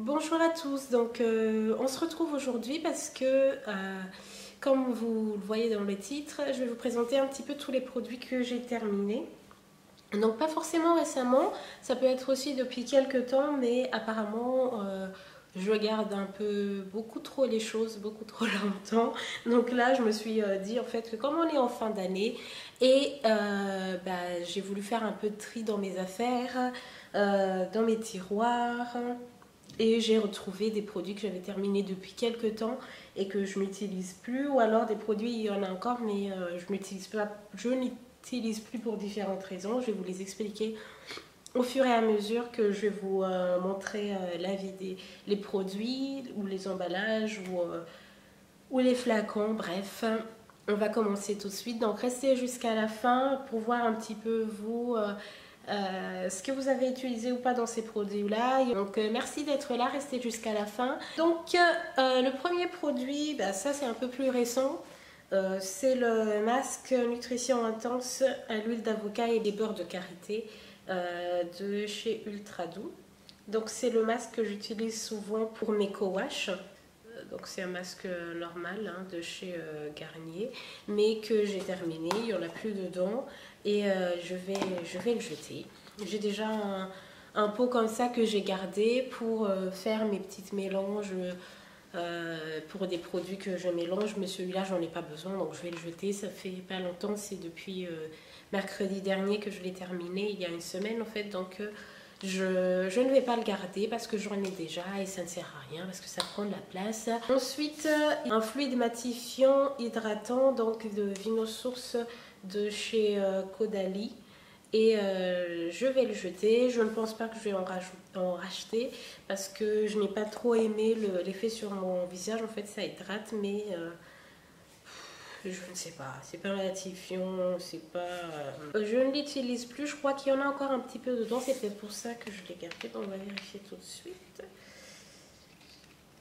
Bonjour à tous, donc on se retrouve aujourd'hui parce que comme vous le voyez dans le titre, je vais vous présenter un petit peu tous les produits que j'ai terminés. Donc pas forcément récemment, ça peut être aussi depuis quelques temps, mais apparemment je regarde un peu beaucoup trop les choses, beaucoup trop longtemps. Donc là je me suis dit en fait que comme on est en fin d'année et j'ai voulu faire un peu de tri dans mes affaires, dans mes tiroirs. Et j'ai retrouvé des produits que j'avais terminés depuis quelques temps et que je n'utilise plus. Ou alors des produits, il y en a encore, mais je n'utilise plus pour différentes raisons. Je vais vous les expliquer au fur et à mesure que je vais vous montrer les produits ou les emballages ou les flacons. Bref, on va commencer tout de suite. Donc restez jusqu'à la fin pour voir un petit peu ce que vous avez utilisé ou pas dans ces produits-là. Donc merci d'être là, restez jusqu'à la fin. Donc le premier produit, ça c'est un peu plus récent. C'est le masque nutrition intense à l'huile d'avocat et des beurres de karité de chez Ultra Doux. Donc c'est le masque que j'utilise souvent pour mes co-wash. Donc c'est un masque normal de chez Garnier, mais que j'ai terminé, il n'y en a plus dedans et je vais le jeter. J'ai déjà un pot comme ça que j'ai gardé pour faire mes petites mélanges pour des produits que je mélange, mais celui-là j'en ai pas besoin donc je vais le jeter. Ça fait pas longtemps, c'est depuis mercredi dernier que je l'ai terminé, il y a une semaine en fait, donc je ne vais pas le garder parce que j'en ai déjà et ça ne sert à rien parce que ça prend de la place. Ensuite, un fluide matifiant hydratant donc de Vinosource de chez Caudalie. Et je vais le jeter. Je ne pense pas que je vais en racheter parce que je n'ai pas trop aimé l'effet sur mon visage. En fait, ça hydrate, mais je ne sais pas. C'est pas matifiant, c'est pas. Je ne l'utilise plus. Je crois qu'il y en a encore un petit peu dedans. C'est peut-être pour ça que je l'ai gardé. Donc, on va vérifier tout de suite.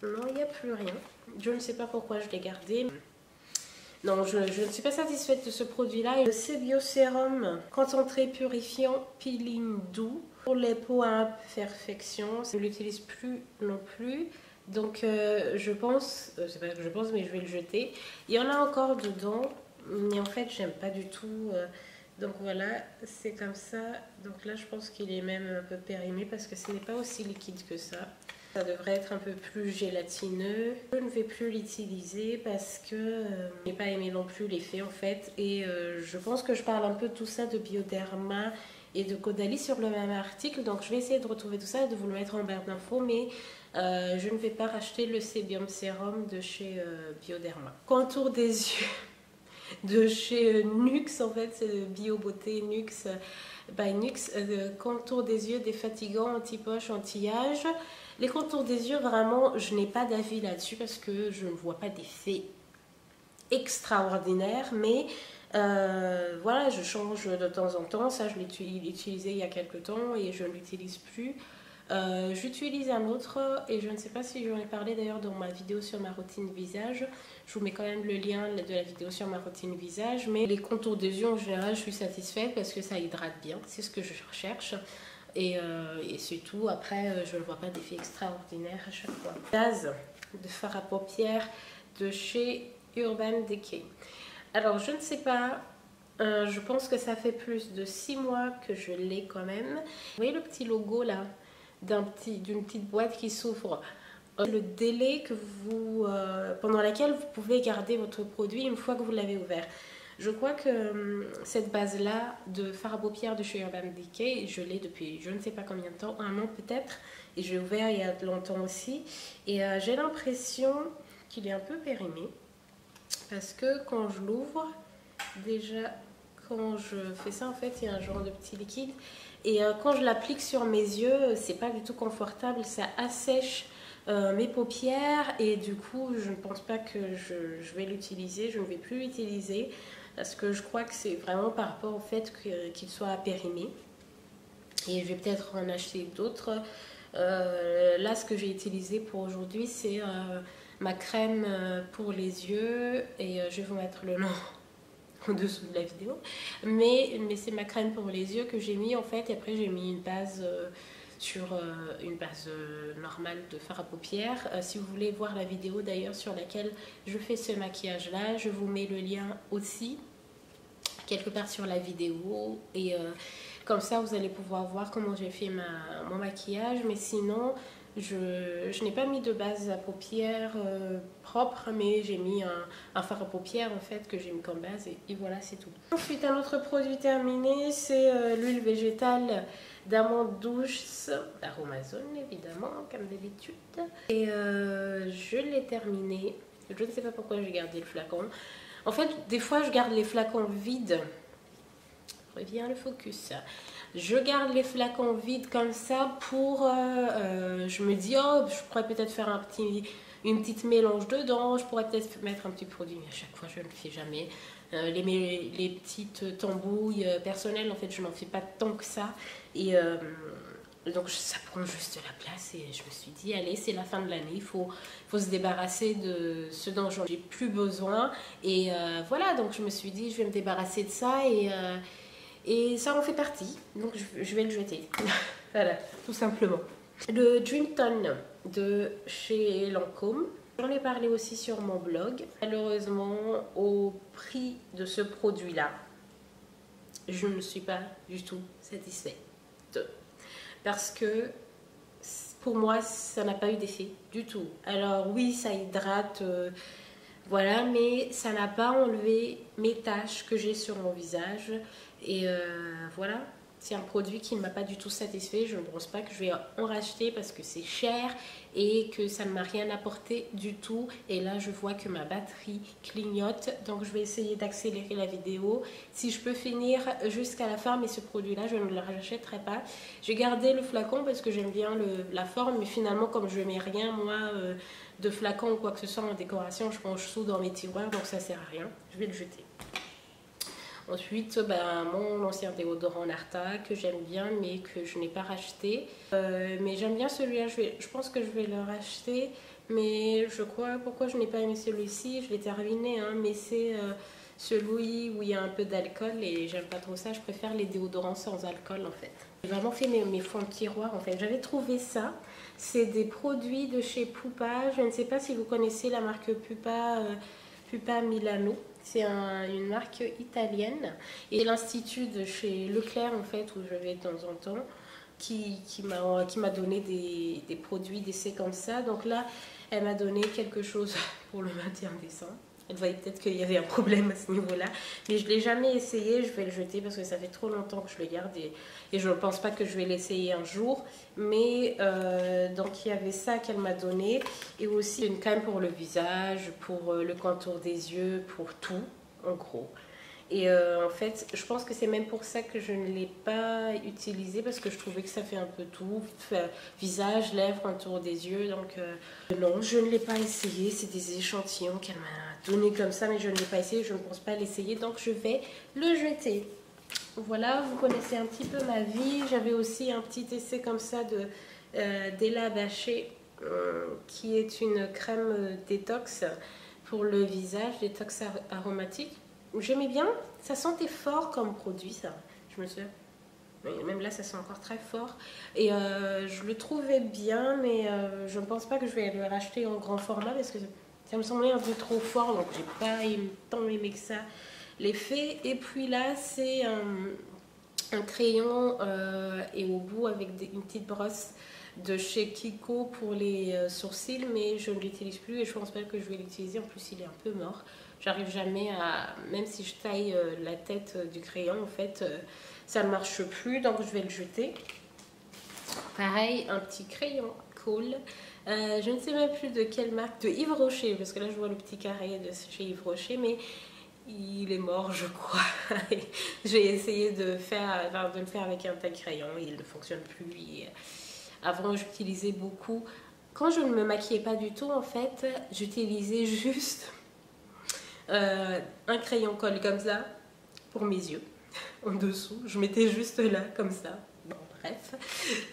Non, il n'y a plus rien. Je ne sais pas pourquoi je l'ai gardé. Non, je ne suis pas satisfaite de ce produit-là. Le Sebiosérum concentré purifiant peeling doux pour les peaux à imperfection. Je ne l'utilise plus non plus. Donc je pense, c'est pas que je pense, mais je vais le jeter. Il y en a encore dedans, mais en fait j'aime pas du tout. Donc voilà, c'est comme ça. Donc là je pense qu'il est même un peu périmé parce que ce n'est pas aussi liquide que ça. Ça devrait être un peu plus gélatineux. Je ne vais plus l'utiliser parce que je n'ai pas aimé non plus l'effet en fait. Et je pense que je parle un peu de tout ça de Bioderma et de Caudalie sur le même article. Donc je vais essayer de retrouver tout ça et de vous le mettre en barre d'infos. Mais je ne vais pas racheter le Sébium Sérum de chez Bioderma. Contour des yeux de chez Nuxe, en fait c'est Bio Beauté Nuxe by Nuxe. Contour des yeux défatigant, anti-poche, anti-âge. Les contours des yeux, vraiment, je n'ai pas d'avis là-dessus parce que je ne vois pas d'effet extraordinaire. Mais voilà, je change de temps en temps. Ça, je l'ai utilisé il y a quelques temps et je ne l'utilise plus. J'utilise un autre et je ne sais pas si j'en ai parlé d'ailleurs dans ma vidéo sur ma routine visage. Je vous mets quand même le lien de la vidéo sur ma routine visage. Mais les contours des yeux, en général, je suis satisfaite parce que ça hydrate bien. C'est ce que je recherche. Et c'est tout. Après, je ne vois pas d'effet extraordinaire à chaque fois. Base de fard à paupières de chez Urban Decay. Alors, je ne sais pas. Je pense que ça fait plus de 6 mois que je l'ai quand même. Vous voyez le petit logo là d'une petite boîte qui s'ouvre. Le délai que pendant lequel vous pouvez garder votre produit une fois que vous l'avez ouvert. Je crois que cette base-là de fard à paupières de chez Urban Decay, je l'ai depuis je ne sais pas combien de temps, un an peut-être, et je l'ai ouvert il y a longtemps aussi. Et j'ai l'impression qu'il est un peu périmé, parce que quand je l'ouvre, déjà quand je fais ça en fait, il y a un genre de petit liquide. Et quand je l'applique sur mes yeux, c'est pas du tout confortable, ça assèche mes paupières et du coup je ne pense pas que je vais l'utiliser, je ne vais plus l'utiliser parce que je crois que c'est vraiment par rapport au fait qu'il soit périmé et je vais peut-être en acheter d'autres. Là ce que j'ai utilisé pour aujourd'hui c'est ma crème pour les yeux et je vais vous mettre le nom en dessous de la vidéo, mais c'est ma crème pour les yeux que j'ai mis en fait et après j'ai mis une base sur une base normale de fard à paupières. Si vous voulez voir la vidéo d'ailleurs sur laquelle je fais ce maquillage là, je vous mets le lien aussi quelque part sur la vidéo, et comme ça vous allez pouvoir voir comment j'ai fait mon maquillage. Mais sinon je n'ai pas mis de base à paupières propre, mais j'ai mis un fard à paupières en fait que j'ai mis comme base, et voilà, c'est tout. Ensuite, un autre produit terminé, c'est l'huile végétale d'amande douce d'Aromazone, évidemment, comme d'habitude. Et je l'ai terminé. Je ne sais pas pourquoi j'ai gardé le flacon. En fait, des fois, je garde les flacons vides. Revient le focus. Je garde les flacons vides comme ça pour... je me dis, oh, je pourrais peut-être faire une petite mélange dedans. Je pourrais peut-être mettre un petit produit, mais à chaque fois, je ne le fais jamais. Les petites tambouilles personnelles, en fait, je n'en fais pas tant que ça. Et donc, ça prend juste la place. Et je me suis dit, allez, c'est la fin de l'année. Il faut se débarrasser de ce dont j'en ai plus besoin. Et voilà, donc je me suis dit, je vais me débarrasser de ça. Et ça en fait partie, donc je vais le jeter. Voilà, tout simplement. Le Dream Tone de chez Lancôme, j'en ai parlé aussi sur mon blog. Malheureusement, au prix de ce produit-là, je ne suis pas du tout satisfaite. Parce que pour moi, ça n'a pas eu d'effet du tout. Alors oui, ça hydrate... voilà, mais ça n'a pas enlevé mes taches que j'ai sur mon visage. Et voilà, c'est un produit qui ne m'a pas du tout satisfait. Je ne pense pas que je vais en racheter parce que c'est cher et que ça ne m'a rien apporté du tout. Et là, je vois que ma batterie clignote. Donc, je vais essayer d'accélérer la vidéo. Si je peux finir jusqu'à la fin, mais ce produit-là, je ne le rachèterai pas. J'ai gardé le flacon parce que j'aime bien la forme. Mais finalement, comme je ne mets rien, moi... de flacon ou quoi que ce soit en décoration, je range tout dans mes tiroirs, donc ça sert à rien, je vais le jeter. Ensuite, mon ancien déodorant Narta que j'aime bien mais que je n'ai pas racheté, mais j'aime bien celui-là, je pense que je vais le racheter, mais je crois, pourquoi je n'ai pas aimé celui-ci, je l'ai terminé, hein, mais c'est celui où il y a un peu d'alcool et j'aime pas trop ça, je préfère les déodorants sans alcool en fait. J'ai vraiment fait mes fonds de tiroir en fait, j'avais trouvé ça. C'est des produits de chez Pupa. Je ne sais pas si vous connaissez la marque Pupa, Pupa Milano. C'est une marque italienne. Et l'institut de chez Leclerc, en fait, où je vais de temps en temps, qui m'a donné des produits d'essai comme ça. Donc là, elle m'a donné quelque chose pour le maintien des seins. Elle voyait peut-être qu'il y avait un problème à ce niveau-là. Mais je ne l'ai jamais essayé. Je vais le jeter parce que ça fait trop longtemps que je le garde. Et je ne pense pas que je vais l'essayer un jour. Mais donc il y avait ça qu'elle m'a donné. Et aussi une crème pour le visage, pour le contour des yeux, pour tout, en gros. Et en fait, je pense que c'est même pour ça que je ne l'ai pas utilisé, parce que je trouvais que ça fait un peu tout, visage, lèvres, contour des yeux. Donc non, je ne l'ai pas essayé. C'est des échantillons qu'elle m'a donné comme ça, mais je ne l'ai pas essayé. Je ne pense pas l'essayer, donc je vais le jeter. Voilà, vous connaissez un petit peu ma vie. J'avais aussi un petit essai comme ça d'Ella Baché, qui est une crème détox pour le visage, détox aromatique. J'aimais bien, ça sentait fort comme produit, ça. Je me souviens, même là ça sent encore très fort. Et je le trouvais bien, mais je ne pense pas que je vais le racheter en grand format parce que ça me semblait un peu trop fort, donc j'ai pas tant aimé que ça l'effet. Et puis là, c'est un crayon et au bout avec une petite brosse de chez Kiko pour les sourcils, mais je ne l'utilise plus et je pense pas que je vais l'utiliser. En plus, il est un peu mort. J'arrive jamais à... Même si je taille la tête du crayon, en fait, ça ne marche plus, donc je vais le jeter. Pareil, un petit crayon cool. Je ne sais même plus de quelle marque, de Yves Rocher, parce que là, je vois le petit carré de chez Yves Rocher, mais il est mort, je crois. J'ai essayé de le faire avec un tel crayon, il ne fonctionne plus. Avant, j'utilisais beaucoup... Quand je ne me maquillais pas du tout, en fait, j'utilisais juste... un crayon colle comme ça pour mes yeux en dessous, je mettais juste là comme ça, bon bref,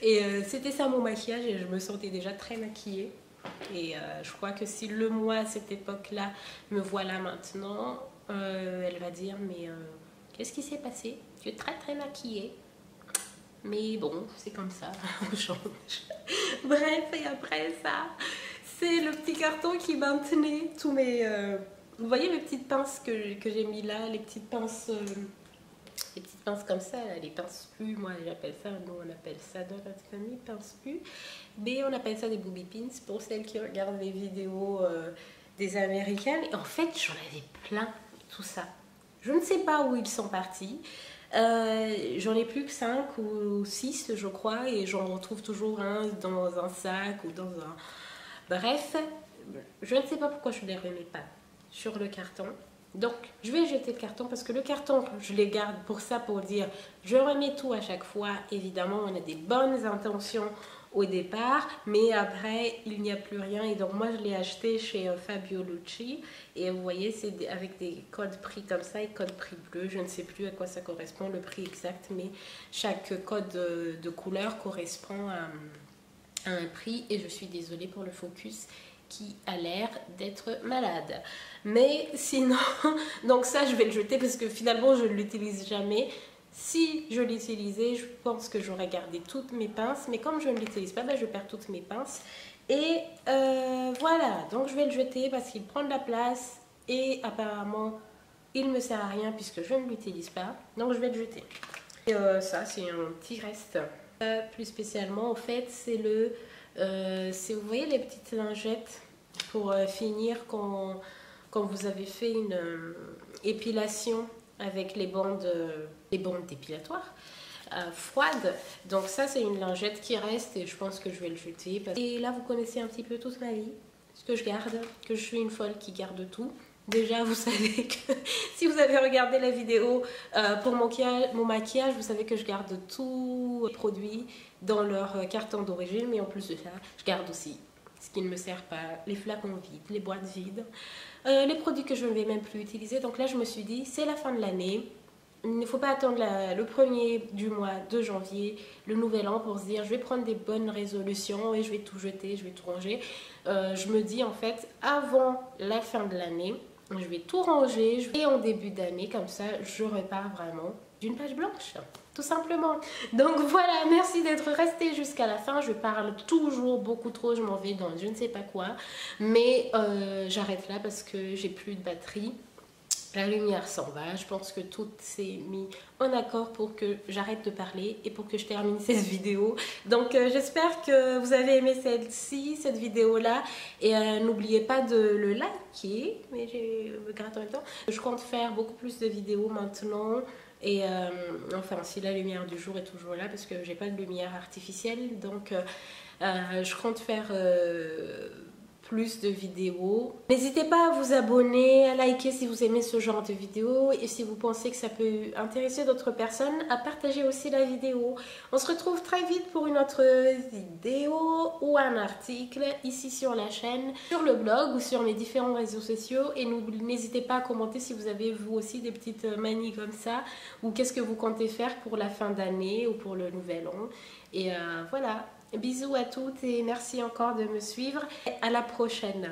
et c'était ça mon maquillage et je me sentais déjà très maquillée. Et je crois que si le moi à cette époque là me voit là maintenant, elle va dire mais qu'est-ce qui s'est passé, tu es très très maquillée. Mais bon, c'est comme ça, on change. Bref, et après ça, c'est le petit carton qui maintenait tous mes... vous voyez les petites pinces que j'ai mis là, les petites pinces comme ça, là, les pinces pu, moi j'appelle ça, nous on appelle ça dans notre famille pinces pu, mais on appelle ça des booby pins pour celles qui regardent les vidéos des Américaines. Et en fait, j'en avais plein, tout ça. Je ne sais pas où ils sont partis. J'en ai plus que 5 ou 6 je crois, et j'en retrouve toujours un dans un sac ou dans un... Bref, je ne sais pas pourquoi je ne les remets pas sur le carton. Donc je vais jeter le carton parce que le carton je les garde pour ça, pour dire je remets tout à chaque fois. Évidemment on a des bonnes intentions au départ, mais après il n'y a plus rien. Et donc moi je l'ai acheté chez Fabio Lucci, et vous voyez c'est avec des codes prix comme ça et code prix bleu. Je ne sais plus à quoi ça correspond le prix exact, mais chaque code de couleur correspond à un prix. Et je suis désolée pour le focus qui a l'air d'être malade, mais sinon donc ça je vais le jeter parce que finalement je ne l'utilise jamais. Si je l'utilisais, je pense que j'aurais gardé toutes mes pinces, mais comme je ne l'utilise pas, ben je perds toutes mes pinces. Et voilà, donc je vais le jeter parce qu'il prend de la place et apparemment il ne me sert à rien puisque je ne l'utilise pas, donc je vais le jeter. Et ça c'est un petit reste. Plus spécialement en fait c'est le... vous voyez les petites lingettes pour finir quand vous avez fait une épilation avec les bandes dépilatoires froides. Donc ça c'est une lingette qui reste et je pense que je vais le jeter. Et là vous connaissez un petit peu toute ma vie, ce que je garde, que je suis une folle qui garde tout. Déjà vous savez que si vous avez regardé la vidéo pour mon maquillage, vous savez que je garde tous les produits dans leur carton d'origine, mais en plus de ça je garde aussi ce qui ne me sert pas, les flacons vides, les boîtes vides, les produits que je ne vais même plus utiliser. Donc là je me suis dit c'est la fin de l'année, il ne faut pas attendre le premier du mois de janvier, le nouvel an, pour se dire je vais prendre des bonnes résolutions et je vais tout jeter, je vais tout ranger. Je me dis en fait avant la fin de l'année je vais tout ranger, et en début d'année comme ça je repars vraiment d'une page blanche, tout simplement. Donc voilà, merci d'être resté jusqu'à la fin. Je parle toujours beaucoup trop, je m'en vais dans je ne sais pas quoi, mais j'arrête là parce que j'ai plus de batterie. La lumière s'en va, je pense que tout s'est mis en accord pour que j'arrête de parler et pour que je termine cette vidéo. Donc j'espère que vous avez aimé cette vidéo là, et n'oubliez pas de le liker, mais je me gratte en même temps. Je compte faire beaucoup plus de vidéos maintenant, et enfin si la lumière du jour est toujours là parce que j'ai pas de lumière artificielle, donc je compte faire plus de vidéos. N'hésitez pas à vous abonner, à liker si vous aimez ce genre de vidéos, et si vous pensez que ça peut intéresser d'autres personnes, à partager aussi la vidéo. On se retrouve très vite pour une autre vidéo ou un article ici sur la chaîne, sur le blog ou sur mes différents réseaux sociaux. Et n'hésitez pas à commenter si vous avez vous aussi des petites manies comme ça, ou qu'est-ce que vous comptez faire pour la fin d'année ou pour le nouvel an. Et voilà. Bisous à toutes et merci encore de me suivre. À la prochaine.